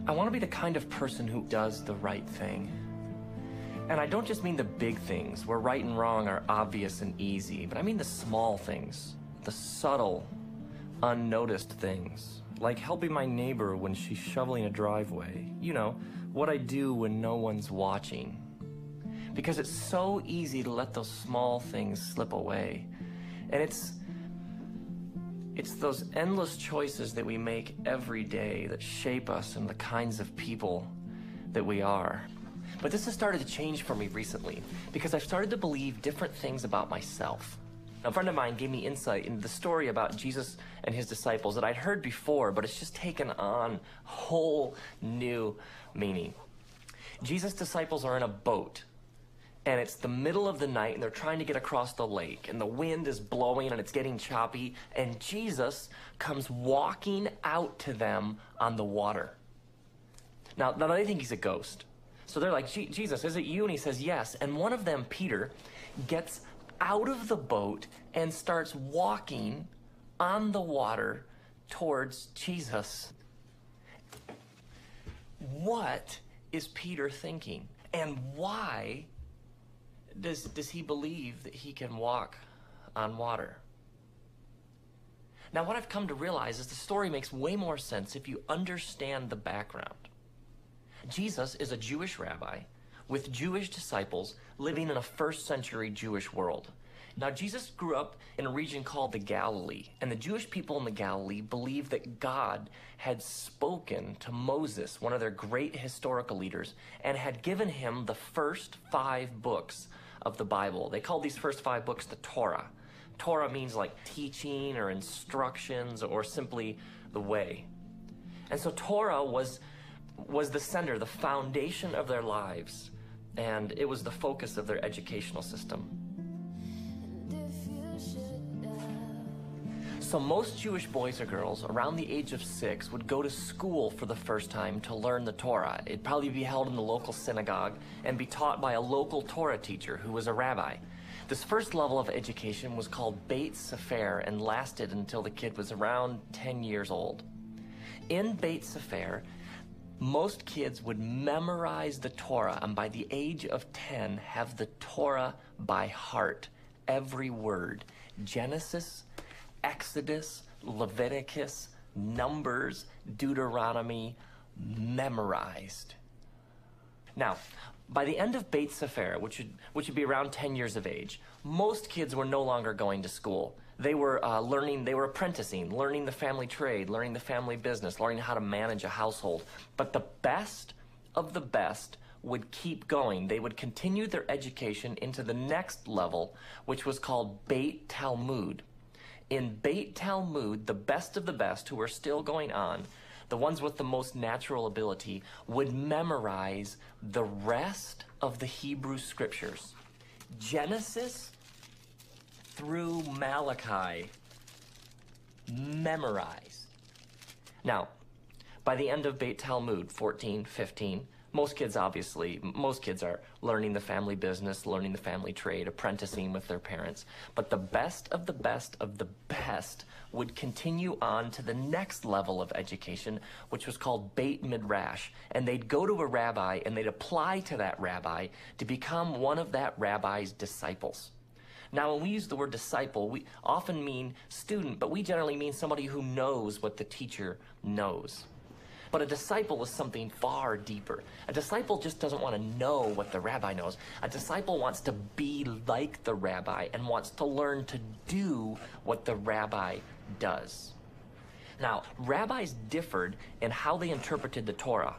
I want to be the kind of person who does the right thing. And I don't just mean the big things where right and wrong are obvious and easy, but I mean the small things, the subtle, unnoticed things, like helping my neighbor when she's shoveling a driveway. You know, what I do when no one's watching. Because it's so easy to let those small things slip away. And it's those endless choices that we make every day that shape us and the kinds of people that we are. But this has started to change for me recently because I've started to believe different things about myself. A friend of mine gave me insight into the story about Jesus and his disciples that I'd heard before, but it's just taken on whole new meaning. Jesus' disciples are in a boat, and it's the middle of the night, and they're trying to get across the lake, and the wind is blowing, and it's getting choppy, and Jesus comes walking out to them on the water. Now they think he's a ghost. So they're like, Jesus, is it you? And he says, yes. And one of them, Peter, gets out of the boat and starts walking on the water towards Jesus. What is Peter thinking? And why does he believe that he can walk on water? Now, what I've come to realize is the story makes way more sense if you understand the background. Jesus is a Jewish rabbi with Jewish disciples living in a first century Jewish world. Now, Jesus grew up in a region called the Galilee, and the Jewish people in the Galilee believed that God had spoken to Moses, one of their great historical leaders, and had given him the first 5 books of the Bible. They called these first 5 books the Torah. Torah means like teaching or instructions or simply the way. And so Torah was the center, the foundation of their lives, and it was the focus of their educational system. So most Jewish boys or girls around the age of 6 would go to school for the first time to learn the Torah. It'd probably be held in the local synagogue and be taught by a local Torah teacher who was a rabbi. This first level of education was called Beit Sefer and lasted until the kid was around 10 years old. In Beit Sefer, most kids would memorize the Torah, and by the age of 10, have the Torah by heart, every word. Genesis, Exodus, Leviticus, Numbers, Deuteronomy, memorized. Now, by the end of Beit Sefer, which would be around 10 years of age, most kids were no longer going to school. They were apprenticing, learning the family trade, learning the family business, learning how to manage a household. But the best of the best would keep going. They would continue their education into the next level, which was called Beit Talmud. In Beit Talmud, the best of the best who were still going on, the ones with the most natural ability, would memorize the rest of the Hebrew scriptures. Genesis through Malachi, memorized. Now, by the end of Beit Talmud, 14, 15, most kids are learning the family business, learning the family trade, apprenticing with their parents. But the best of the best of the best would continue on to the next level of education, which was called Beit Midrash. And they'd go to a rabbi and they'd apply to that rabbi to become one of that rabbi's disciples. Now, when we use the word disciple, we often mean student, but we generally mean somebody who knows what the teacher knows. But a disciple is something far deeper. A disciple just doesn't want to know what the rabbi knows. A disciple wants to be like the rabbi and wants to learn to do what the rabbi does. Now, rabbis differed in how they interpreted the Torah.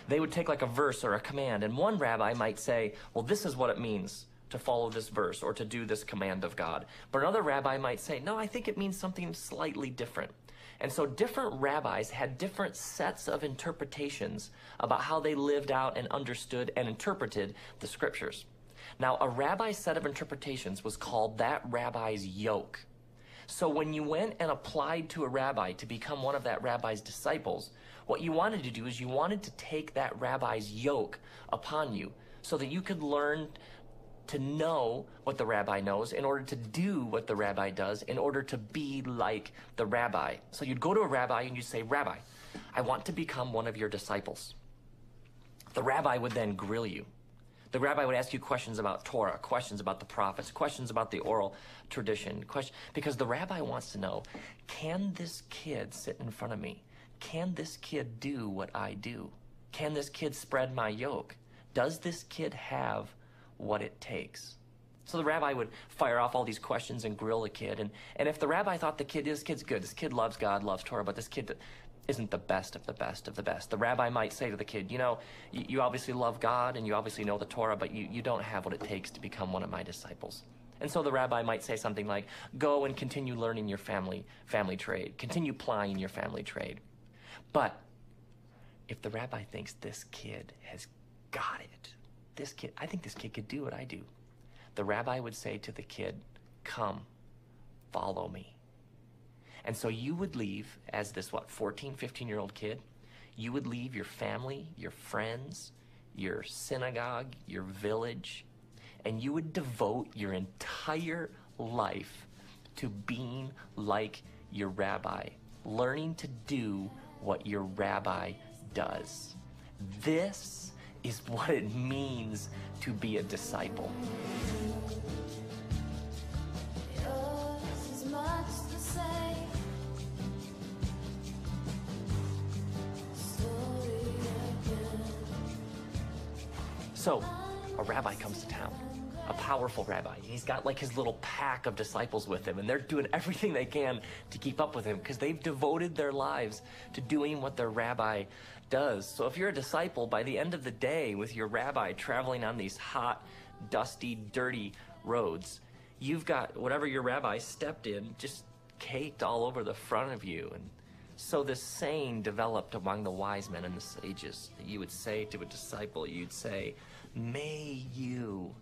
They would take like a verse or a command, and one rabbi might say, well, this is what it means to follow this verse or to do this command of God. But another rabbi might say, no, I think it means something slightly different. And so different rabbis had different sets of interpretations about how they lived out and understood and interpreted the scriptures. Now, a rabbi's set of interpretations was called that rabbi's yoke. So when you went and applied to a rabbi to become one of that rabbi's disciples, what you wanted to do is you wanted to take that rabbi's yoke upon you so that you could learn to know what the rabbi knows, in order to do what the rabbi does, in order to be like the rabbi. So you'd go to a rabbi and you'd say, Rabbi, I want to become one of your disciples. The rabbi would then grill you. The rabbi would ask you questions about Torah, questions about the prophets, questions about the oral tradition, because the rabbi wants to know, can this kid sit in front of me? Can this kid do what I do? Can this kid spread my yoke? Does this kid have what it takes? So the rabbi would fire off all these questions and grill the kid. And if the rabbi thought this kid's good, this kid loves God, loves Torah, but this kid isn't the best of the best of the best, the rabbi might say to the kid, you know, you obviously love God and you obviously know the Torah, but you don't have what it takes to become one of my disciples. And so the rabbi might say something like, go and continue learning your family trade. Continue plying your family trade. But if the rabbi thinks this kid has got it, I think this kid could do what I do, the rabbi would say to the kid, come, follow me. And so you would leave as this, 14, 15-year-old kid, you would leave your family, your friends, your synagogue, your village, and you would devote your entire life to being like your rabbi, learning to do what your rabbi does. This is what it means to be a disciple. So, a rabbi comes to town, a powerful rabbi. He's got like his little pack of disciples with him, and they're doing everything they can to keep up with him because they've devoted their lives to doing what their rabbi does. So if you're a disciple, by the end of the day with your rabbi traveling on these hot, dusty, dirty roads, you've got whatever your rabbi stepped in just caked all over the front of you. And so this saying developed among the wise men and the sages that you would say to a disciple, you'd say, may you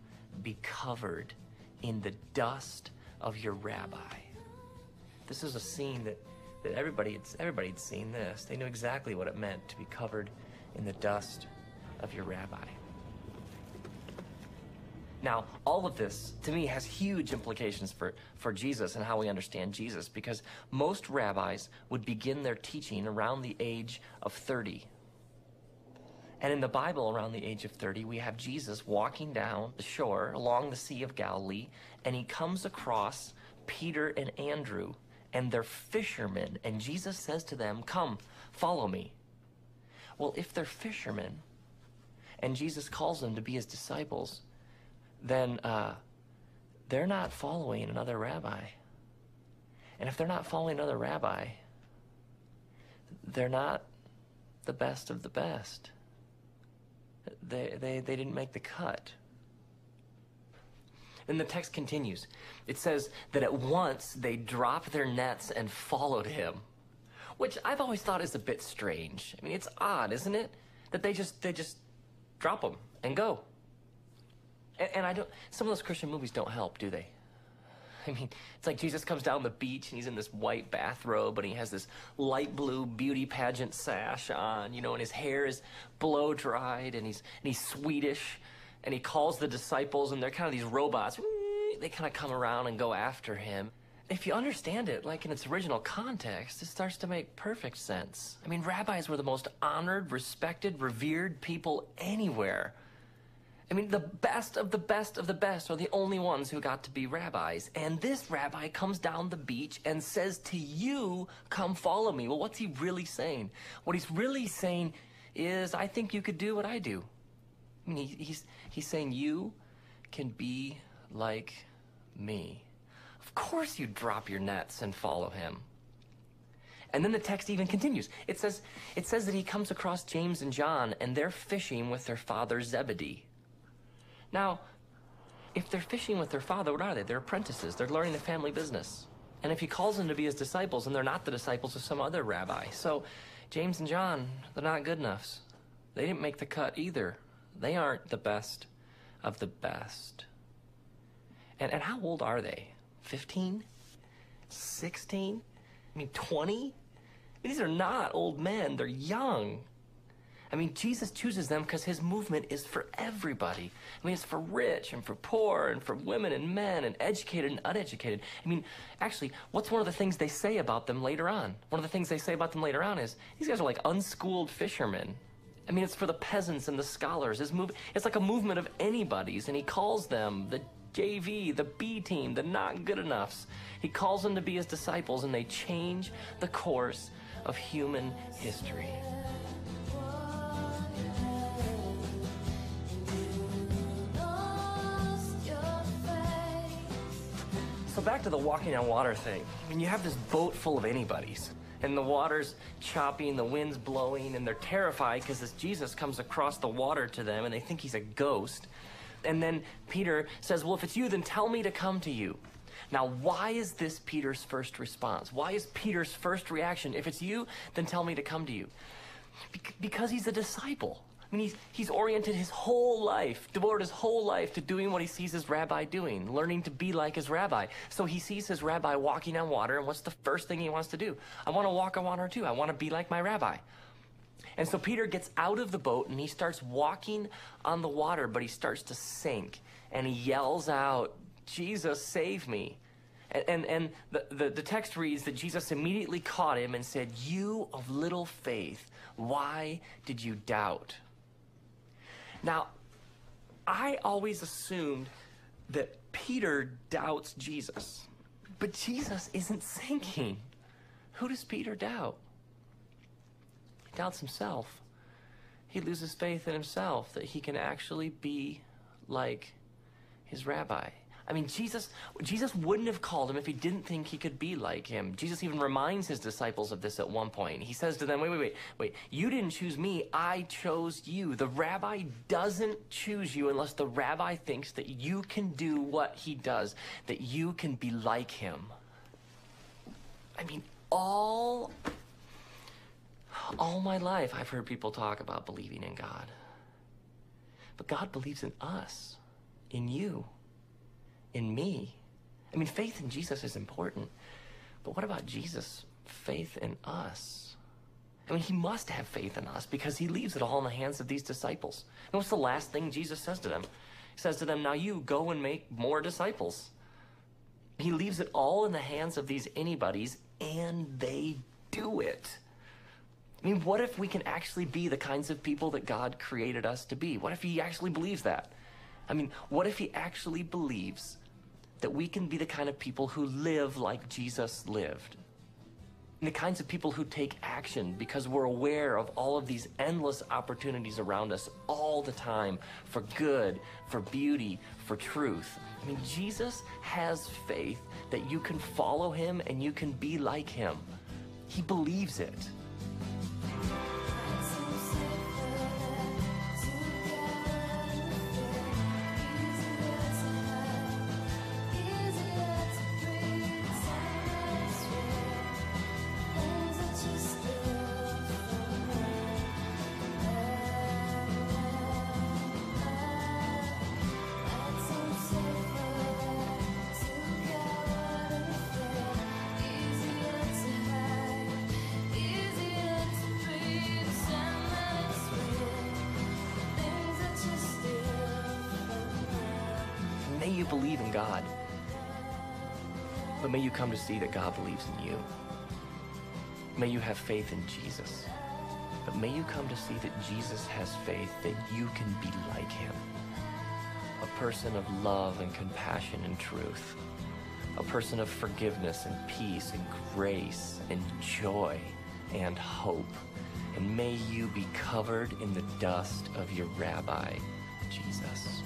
be covered in the dust of your rabbi. This is a scene that everybody had seen this. They knew exactly what it meant to be covered in the dust of your rabbi. Now, all of this, to me, has huge implications for Jesus and how we understand Jesus, because most rabbis would begin their teaching around the age of 30. And in the Bible, around the age of 30, we have Jesus walking down the shore along the Sea of Galilee, and he comes across Peter and Andrew, and they're fishermen, and Jesus says to them, come, follow me. Well, if they're fishermen, and Jesus calls them to be his disciples, then they're not following another rabbi. And if they're not following another rabbi, they're not the best of the best. They didn't make the cut. Then the text continues. It says that at once they dropped their nets and followed him, which I've always thought is a bit strange. I mean, it's odd, isn't it? That they just drop them and go. And I don't, some of those Christian movies don't help, do they? I mean, it's like Jesus comes down the beach and he's in this white bathrobe and he has this light blue beauty pageant sash on, you know, and his hair is blow dried and he's Swedish, and he calls the disciples and they're kind of these robots. They kind of come around and go after him. If you understand it, like in its original context, it starts to make perfect sense. I mean, rabbis were the most honored, respected, revered people anywhere. I mean, the best of the best of the best are the only ones who got to be rabbis. And this rabbi comes down the beach and says to you, come follow me. Well, what's he really saying? What he's really saying is, I think you could do what I do. I mean, he's saying you can be like me. Of course you drop your nets and follow him. And then the text even continues. It says that he comes across James and John, and they're fishing with their father Zebedee. Now, if they're fishing with their father, what are they? They're apprentices. They're learning the family business. And if he calls them to be his disciples, and they're not the disciples of some other rabbi. So James and John, they're not good enough. They didn't make the cut either. They aren't the best of the best. And how old are they? 15? 16? I mean, 20? These are not old men. They're young. I mean, Jesus chooses them because his movement is for everybody. I mean, it's for rich and for poor and for women and men and educated and uneducated. I mean, actually, what's one of the things they say about them later on? One of the things they say about them later on is, these guys are like unschooled fishermen. I mean, it's for the peasants and the scholars. It's like a movement of anybody's, and he calls them the JV, the B team, the not good enoughs. He calls them to be his disciples, and they change the course of human history. So back to the walking on water thing. I mean, you have this boat full of anybody's, and the water's choppy and the wind's blowing, and they're terrified because this Jesus comes across the water to them, and they think he's a ghost. And then Peter says, well, if it's you, then tell me to come to you. Now, why is this Peter's first response? Why is Peter's first reaction, if it's you, then tell me to come to you? Because he's a disciple. I mean, he's oriented his whole life, devoted his whole life to doing what he sees his rabbi doing, learning to be like his rabbi. So he sees his rabbi walking on water, and what's the first thing he wants to do? I want to walk on water too. I want to be like my rabbi. And so Peter gets out of the boat, and he starts walking on the water, but he starts to sink, and he yells out, Jesus, save me. And the text reads that Jesus immediately caught him and said, you of little faith, why did you doubt? Now, I always assumed that Peter doubts Jesus, but Jesus isn't sinking. Who does Peter doubt? He doubts himself. He loses faith in himself that he can actually be like his rabbi. I mean, Jesus wouldn't have called him if he didn't think he could be like him. Jesus even reminds his disciples of this at one point. He says to them, wait, you didn't choose me, I chose you. The rabbi doesn't choose you unless the rabbi thinks that you can do what he does, that you can be like him. I mean, all my life I've heard people talk about believing in God. But God believes in us, in you, in me. I mean, faith in Jesus is important, but what about Jesus' faith in us? I mean, he must have faith in us because he leaves it all in the hands of these disciples. And what's the last thing Jesus says to them? He says to them, now you go and make more disciples. He leaves it all in the hands of these anybody's, and they do it. I mean, what if we can actually be the kinds of people that God created us to be? What if he actually believes that? I mean, what if he actually believes that we can be the kind of people who live like Jesus lived? And the kinds of people who take action because we're aware of all of these endless opportunities around us all the time for good, for beauty, for truth. I mean, Jesus has faith that you can follow him and you can be like him. He believes it. May you believe in God, but may you come to see that God believes in you. May you have faith in Jesus, but may you come to see that Jesus has faith that you can be like him. A person of love and compassion and truth. A person of forgiveness and peace and grace and joy and hope. And may you be covered in the dust of your rabbi, Jesus.